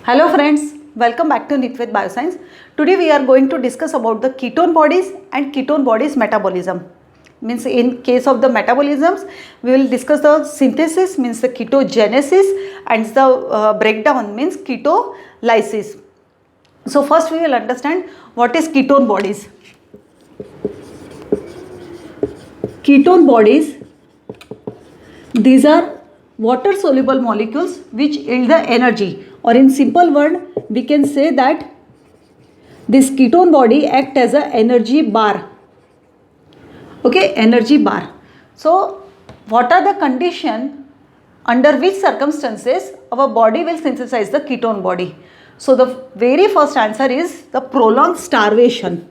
Hello friends, welcome back to Nitwith Bioscience. Today we are going to discuss about the ketone bodies and ketone bodies metabolism. Means in case of the metabolisms, we will discuss the synthesis means the ketogenesis and the breakdown means ketolysis. So first we will understand what is ketone bodies. Ketone bodies, these are water soluble molecules which yield the energy, or in simple word we can say that this ketone body act as a energy bar. Okay, energy bar. So what are the condition under which circumstances our body will synthesize the ketone body? So the very first answer is the prolonged starvation.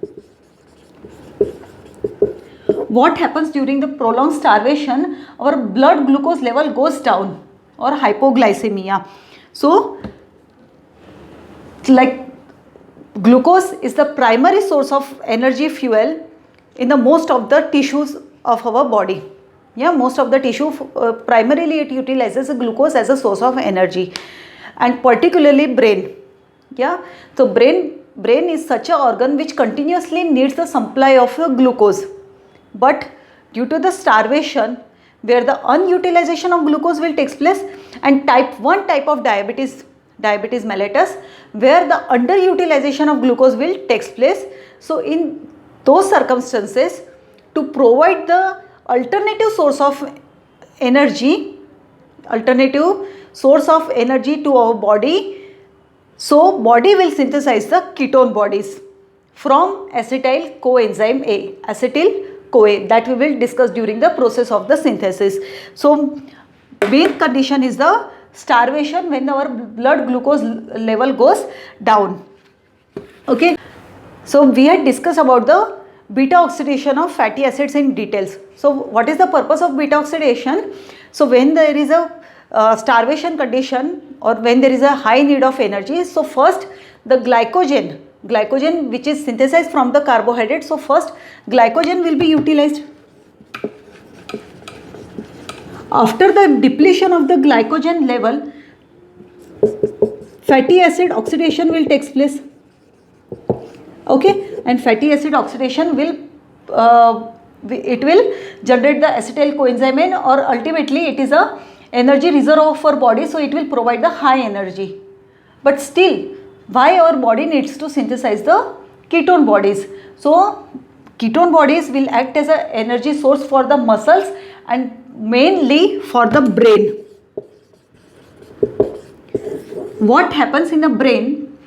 What happens during the prolonged starvation? Our blood glucose level goes down, or hypoglycemia. So like glucose is the primary source of energy fuel in the most of the tissues of our body. Yeah, most of the tissue primarily it utilizes glucose as a source of energy, and particularly brain. Yeah, so brain is such an organ which continuously needs the supply of glucose. But due to the starvation, where the unutilization of glucose will take place, and type 1 type of diabetes mellitus, where the underutilization of glucose will take place. So in those circumstances, to provide the alternative source of energy to our body, so body will synthesize the ketone bodies from acetyl coenzyme A, acetyl-CoA, that we will discuss during the process of the synthesis. So main condition is the starvation, when our blood glucose level goes down. Okay, so we had discussed about the beta oxidation of fatty acids in details. So what is the purpose of beta oxidation? So when there is a starvation condition, or when there is a high need of energy, so first the glycogen which is synthesized from the carbohydrate, so first glycogen will be utilized. After the depletion of the glycogen level, fatty acid oxidation will take place. Okay, and fatty acid oxidation will generate the acetyl coenzyme N, or ultimately it is a energy reserve for body, so it will provide the high energy. But still, why our body needs to synthesize the ketone bodies? So ketone bodies will act as an energy source for the muscles and mainly for the brain. What happens in the brain?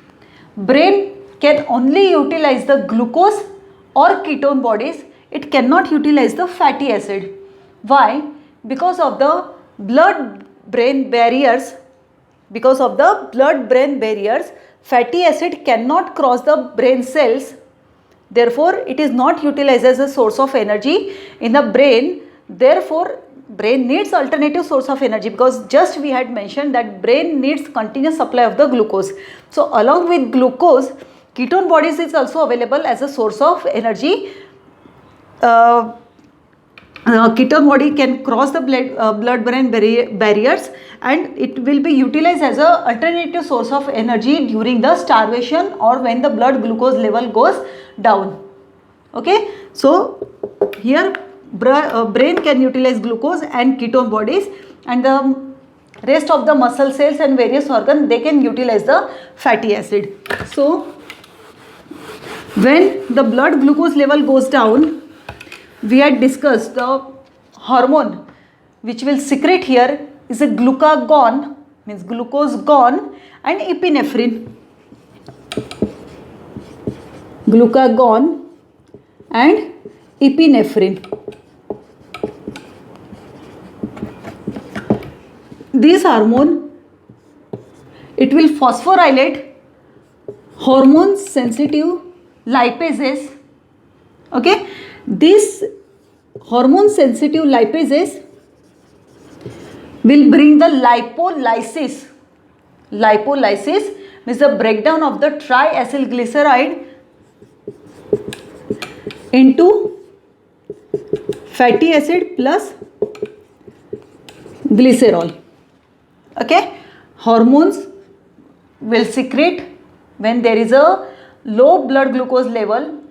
Brain can only utilize the glucose or ketone bodies. It cannot utilize the fatty acid. Why? Because of the blood-brain barriers. Fatty acid cannot cross the brain cells. Therefore, it is not utilized as a source of energy in the brain. Therefore, brain needs alternative source of energy, because just we had mentioned that brain needs continuous supply of the glucose. So along with glucose, ketone bodies is also available as a source of energy. Ketone body can cross the blood-brain barriers, and it will be utilized as a alternative source of energy during the starvation, or when the blood glucose level goes down. Okay, so here brain can utilize glucose and ketone bodies, and the rest of the muscle cells and various organs, they can utilize the fatty acid. So when the blood glucose level goes down, we had discussed the hormone which will secrete here is a glucagon, means glucose gone, and epinephrine. Glucagon and epinephrine. This hormone, it will phosphorylate hormone sensitive lipases. Okay, this hormone sensitive lipases will bring the lipolysis. Lipolysis means the breakdown of the triacylglyceride into fatty acid plus glycerol. Okay, hormones will secrete when there is a low blood glucose level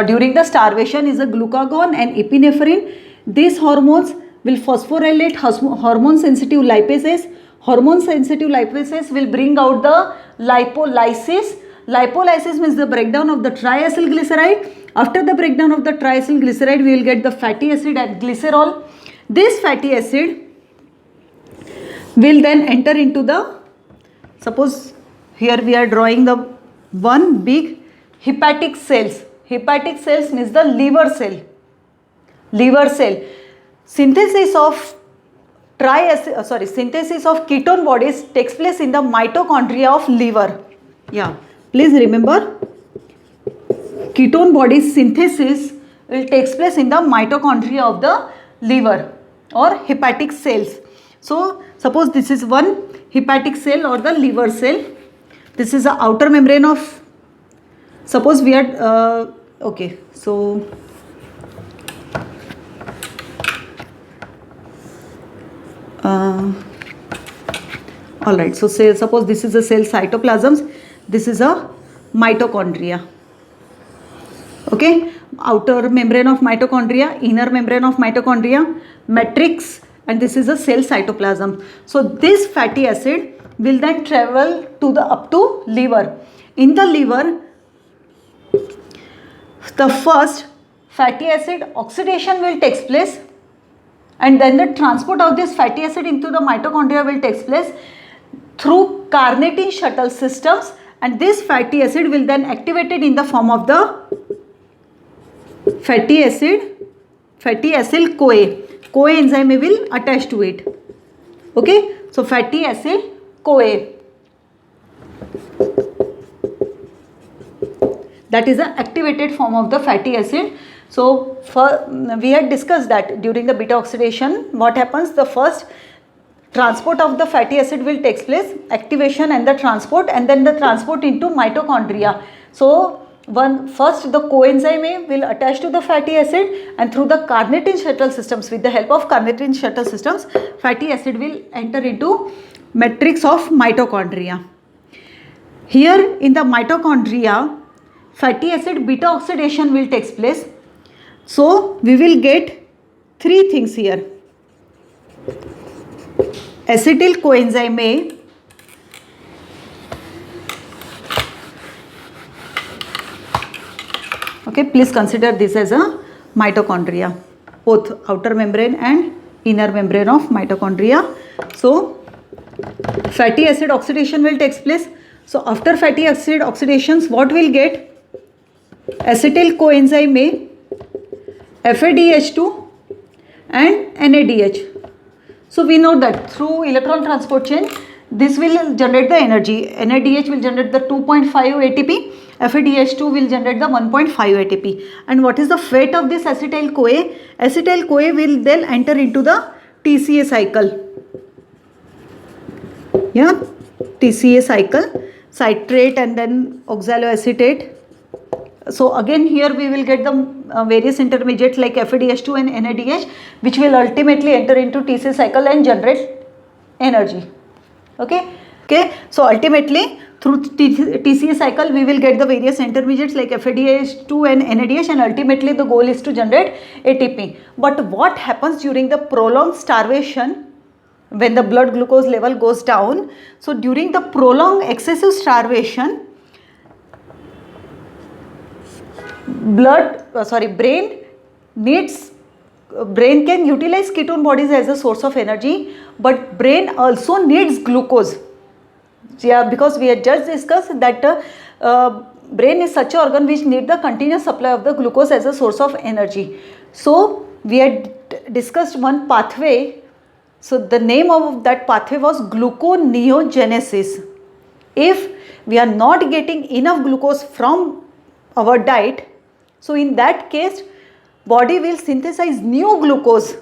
during the starvation is a glucagon and epinephrine. These hormones will phosphorylate hormone sensitive lipases. Hormone sensitive lipases will bring out the lipolysis. Lipolysis means the breakdown of the triacylglyceride. After the breakdown of the triacylglyceride, we will get the fatty acid and glycerol. This fatty acid will then enter into the, suppose here we are drawing the one big hepatic cells. Hepatic cells means the liver cell. Liver cell. Synthesis of ketone bodies takes place in the mitochondria of liver. Yeah, please remember, ketone body synthesis will takes place in the mitochondria of the liver or hepatic cells. So suppose this is one hepatic cell or the liver cell. This is the outer membrane of, suppose we are okay, so all right, so say suppose this is a cell cytoplasms, this is a mitochondria. Okay, outer membrane of mitochondria, inner membrane of mitochondria, matrix, and this is a cell cytoplasm. So this fatty acid will then travel to the up to liver. In the liver, the first fatty acid oxidation will take place, and then the transport of this fatty acid into the mitochondria will take place through carnitine shuttle systems, and this fatty acid will then activated in the form of the fatty acyl CoA. CoA enzyme will attach to it. Okay, so fatty acyl CoA, that is the activated form of the fatty acid. So we had discussed that during the beta oxidation, what happens, the first transport of the fatty acid will take place, activation and the transport, and then the transport into mitochondria. So first the coenzyme will attach to the fatty acid, and through the carnitine shuttle systems, with the help of carnitine shuttle systems, fatty acid will enter into matrix of mitochondria. Here in the mitochondria, fatty acid beta oxidation will take place. So we will get three things here: acetyl coenzyme A, okay, please consider this as a mitochondria, both outer membrane and inner membrane of mitochondria. So fatty acid oxidation will take place. So after fatty acid oxidations, what we'll get? Acetyl coenzyme A, FADH2 and NADH. So we know that through electron transport chain, this will generate the energy. NADH will generate the 2.5 ATP, FADH2 will generate the 1.5 ATP. And what is the fate of this acetyl CoA? Acetyl CoA will then enter into the TCA cycle. Yeah, TCA cycle, citrate and then oxaloacetate. So again here we will get the various intermediates like FADH2 and NADH, which will ultimately enter into TCA cycle and generate energy. Okay. So ultimately through TCA cycle we will get the various intermediates like FADH2 and NADH, and ultimately the goal is to generate ATP. But what happens during the prolonged starvation when the blood glucose level goes down? So during the prolonged excessive starvation, brain can utilize ketone bodies as a source of energy, but brain also needs glucose. Yeah, because we had just discussed that brain is such an organ which needs the continuous supply of the glucose as a source of energy. So we had discussed one pathway. So the name of that pathway was gluconeogenesis. If we are not getting enough glucose from our diet, so in that case body will synthesize new glucose,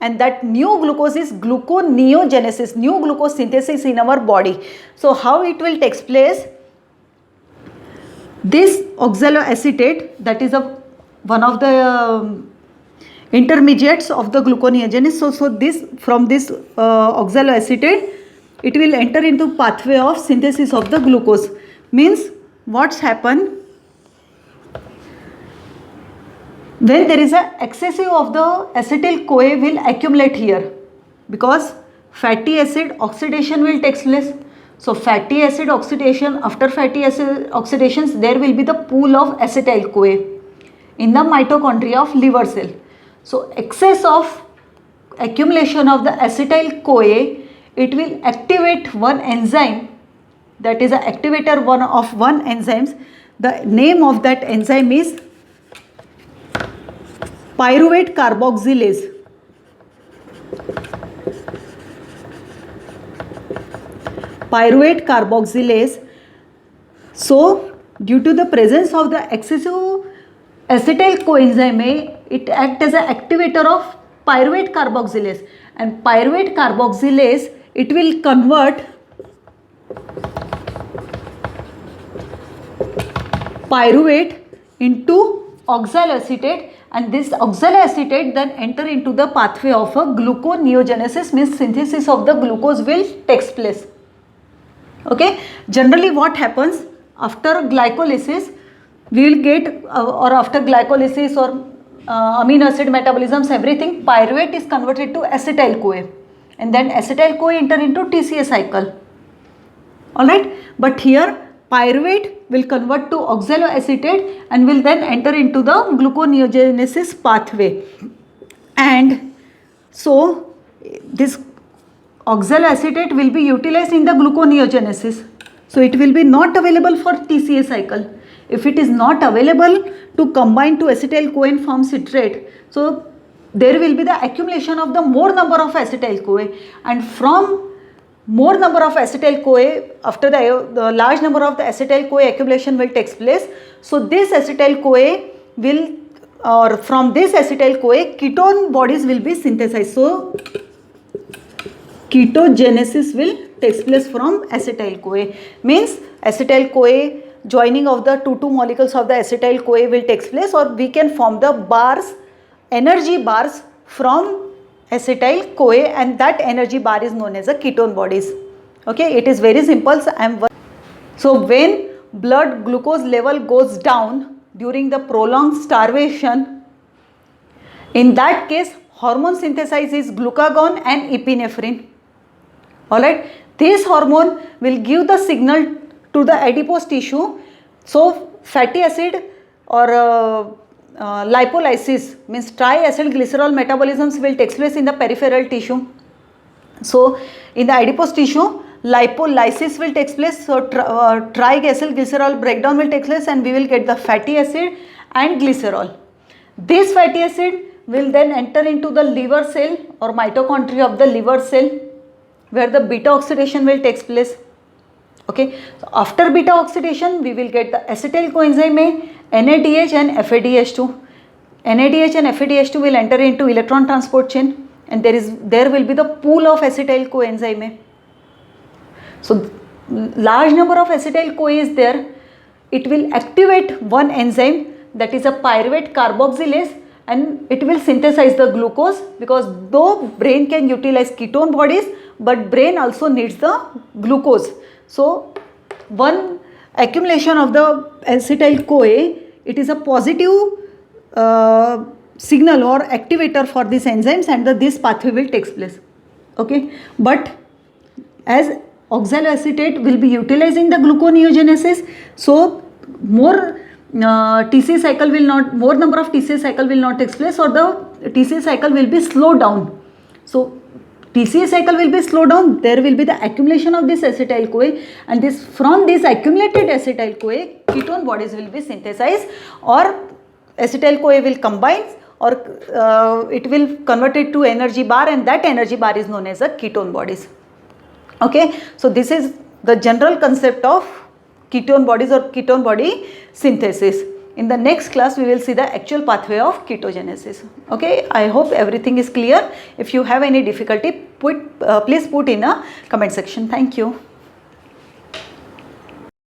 and that new glucose is gluconeogenesis, new glucose synthesis in our body. So how it will take place? This oxaloacetate, that is one of the intermediates of the gluconeogenesis. So this from this oxaloacetate, it will enter into pathway of synthesis of the glucose. Means what's happen when there is a excessive of the acetyl CoA will accumulate here, because fatty acid oxidation will take place. So fatty acid oxidation, after fatty acid oxidations there will be the pool of acetyl CoA in the mitochondria of liver cell. So excess of accumulation of the acetyl CoA, it will activate one enzyme, that is an activator of one enzymes. The name of that enzyme is pyruvate carboxylase. Pyruvate carboxylase. So due to the presence of the excessive acetyl coenzyme A, it acts as an activator of pyruvate carboxylase, and pyruvate carboxylase, it will convert pyruvate into oxaloacetate, and this oxaloacetate then enter into the pathway of a gluconeogenesis, means synthesis of the glucose will takes place. Okay, generally what happens after glycolysis, we will get or after glycolysis or amino acid metabolisms, everything, pyruvate is converted to acetyl CoA, and then acetyl CoA enter into TCA cycle. Alright, but here pyruvate will convert to oxaloacetate and will then enter into the gluconeogenesis pathway, and so this oxaloacetate will be utilized in the gluconeogenesis. So it will be not available for TCA cycle. If it is not available to combine to acetyl CoA and form citrate, so there will be the accumulation of the more number of acetyl CoA, and from more number of acetyl CoA, after the large number of the acetyl CoA accumulation will take place. So this acetyl CoA will, or from this acetyl CoA, ketone bodies will be synthesized. So ketogenesis will take place from acetyl CoA, means acetyl CoA joining of the two molecules of the acetyl CoA will take place, or we can form the bars, energy bars from acetyl CoA, and that energy bar is known as a ketone bodies. Okay, it is very simple. So when blood glucose level goes down during the prolonged starvation, in that case hormone synthesizes glucagon and epinephrine. Alright, this hormone will give the signal to the adipose tissue. So fatty acid or lipolysis, means triacylglycerol metabolisms will take place in the peripheral tissue. So in the adipose tissue, lipolysis will take place. So triacylglycerol breakdown will take place, and we will get the fatty acid and glycerol. This fatty acid will then enter into the liver cell or mitochondria of the liver cell, where the beta oxidation will take place. Okay, so after beta oxidation we will get the acetyl coenzyme A, NADH and FADH2. NADH and FADH2 will enter into electron transport chain, and there will be the pool of acetyl coenzyme A. So large number of acetyl CoA is there. It will activate one enzyme, that is a pyruvate carboxylase, and it will synthesize the glucose, because though brain can utilize ketone bodies, but brain also needs the glucose. So one accumulation of the acetyl CoA, it is a positive signal or activator for these enzymes, and this pathway will take place. Okay, but as oxaloacetate will be utilizing the gluconeogenesis, so more TCA cycle will not, more number of TCA cycle will not take place, or the TCA cycle will be slowed down. So TCA cycle will be slowed down, there will be the accumulation of this acetyl CoA, and this, from this accumulated acetyl CoA, ketone bodies will be synthesized, or acetyl CoA will combine, or it will convert it to energy bar, and that energy bar is known as a ketone bodies. Okay, so this is the general concept of ketone bodies or ketone body synthesis. In the next class we will see the actual pathway of ketogenesis. Okay, I hope everything is clear. If you have any difficulty, please put in a comment section. Thank you.